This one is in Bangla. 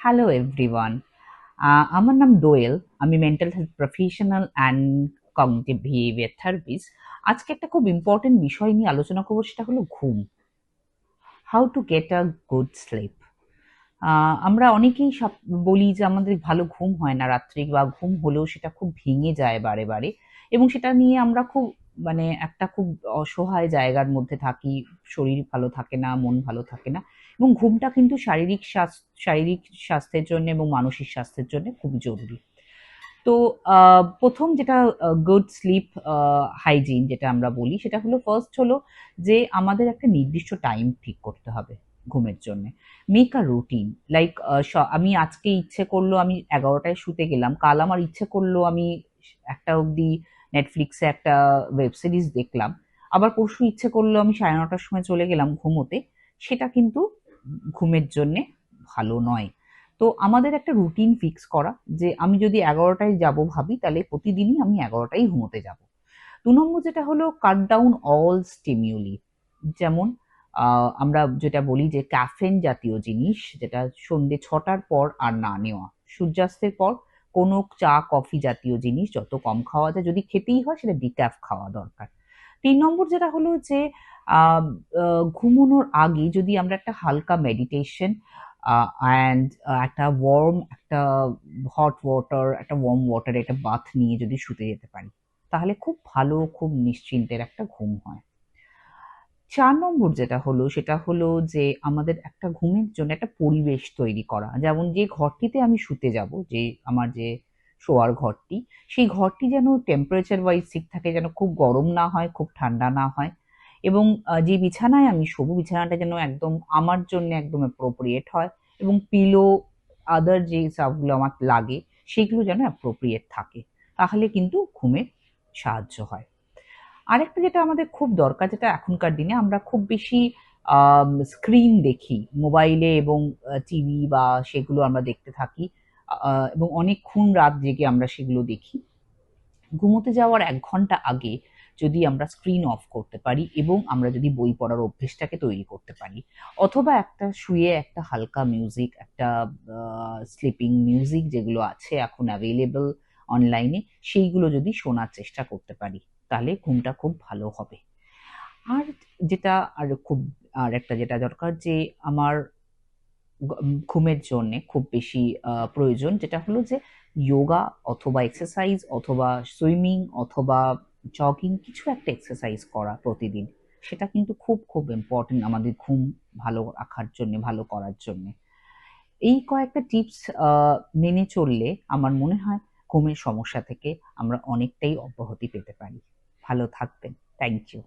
Hello everyone. আমার নাম দোয়েল। আমি mental health professional and cognitive behaviour therapist. আজকে একটা খুব ইম্পর্টেন্ট বিষয় নিয়ে আলোচনা করবো, সেটা হলো ঘুম। How to get a good sleep. আমরা অনেকেই বলি যে আমাদের ভালো ঘুম হয় না রাত্রে, বা ঘুম হলেও সেটা খুব ভেঙে যায় বারে বারে, এবং সেটা নিয়ে আমরা খুব একটা খুব অসহায় জায়গার মধ্যে থাকি। শরীর ভালো থাকে না, মন ভালো থাকে না, এবং ঘুমটা কিন্তু শারীরিক স্বাস্থ্যের জন্য এবং মানসিক স্বাস্থ্যের জন্য খুব জরুরি। তো প্রথম যেটা গুড স্লিপ হাইজিন যেটা আমরা বলি, সেটা হলো ফার্স্ট হলো যে আমাদের একটা নির্দিষ্ট টাইম ঠিক করতে হবে ঘুমের জন্য। মেক আ রুটিন, লাইক আমি আজকে ইচ্ছে করলো আমি 11টায় শুতে গেলাম, কাল আমার ইচ্ছে করলো আমি 1টা অবধি নেটফ্লিক্সে একটা ওয়েব সিরিজ দেখলাম, আবার পরশু ইচ্ছে করলো আমি 9:30টার সময় চলে গেলাম ঘুমোতে। সেটা কিন্তু ঘুমের জন্যে ভালো নয়। তো আমাদের একটা রুটিন ফিক্স করা, যে আমি যদি 11টায় যাব ভাবি, তাহলে প্রতিদিনই আমি 11টায় ঘুমোতে যাব। 2 নম্বর যেটা হলো কাট ডাউন অল স্টিমিউলি। যেমন আমরা যেটা বলি যে ক্যাফেন জাতীয় জিনিস, যেটা সন্ধ্যে 6টার পর আর না নেওয়া। সূর্যাস্তের পর কোনো চা কফি জাতীয় জিনিস যত কম খাওয়া যায়, যদি খেতেই হয় সেটা ডিক্যাফ খাওয়া দরকার। 3 নম্বর যেটা হলো যে আহ, ঘুমানোর আগে যদি আমরা একটা হালকা মেডিটেশন অ্যান্ড একটা ওয়ার্ম ওয়াটার একটা বাথ নিয়ে যদি শুতে যেতে পারি, তাহলে খুব ভালো, খুব নিশ্চিন্তের একটা ঘুম হয়। 4 নম্বর যেটা হলো সেটা হলো যে আমাদের একটা ঘুমের জন্য একটা পরিবেশ তৈরি করা। যেমন যে ঘরটিতে আমি শুতে যাব, যে আমার যে শোয়ার ঘরটি, সেই ঘরটি যেন টেম্পারেচার ওয়াইজ ঠিক থাকে, যেন খুব গরম না হয়, খুব ঠান্ডা না হয়, এবং যে বিছানায় আমি শোবো, বিছানাটা যেন একদম আমার জন্য একদম অ্যাপ্রোপ্রিয়েট হয়, এবং পিলো আদার যে স্টাফগুলো আমার লাগে সেগুলো যেন অ্যাপ্রোপ্রিয়েট থাকে। তাহলে কিন্তু ঘুমে সাহায্য হয়। আরেকটা যেটা আমাদের খুব দরকার, যেটা এখনকার দিনে আমরা খুব বেশি স্ক্রিন দেখি মোবাইলে এবং টিভি, বা সেগুলো আমরা দেখতে থাকি, এবং অনেকক্ষণ রাত জেগে আমরা সেগুলো দেখি। ঘুমোতে যাওয়ার 1 ঘন্টা আগে যদি আমরা স্ক্রিন অফ করতে পারি, এবং আমরা যদি বই পড়ার অভ্যেসটাকে তৈরি করতে পারি, অথবা একটা শুয়ে একটা হালকা মিউজিক, একটা স্লিপিং মিউজিক যেগুলো আছে এখন অ্যাভেলেবল অনলাইনে, সেইগুলো যদি শোনার চেষ্টা করতে পারি, তাহলে ঘুমটা খুব ভালো হবে। আর যেটা আর খুব আর একটা যেটা দরকার, যে আমার ঘুমের জন্যে খুব বেশি প্রয়োজন, যেটা হলো যে যোগা অথবা এক্সারসাইজ অথবা সুইমিং অথবা জগিং, কিছু একটা এক্সারসাইজ করা প্রতিদিন। সেটা কিন্তু খুব খুব ইম্পর্টেন্ট আমাদের ঘুম ভালো রাখার জন্যে, ভালো করার জন্যে। এই কয়েকটা টিপস মেনে চললে আমার মনে হয় ঘুমের সমস্যা থেকে আমরা অনেকটাই অব্যাহতি পেতে পারি। ভালো থাকবেন। Thank you.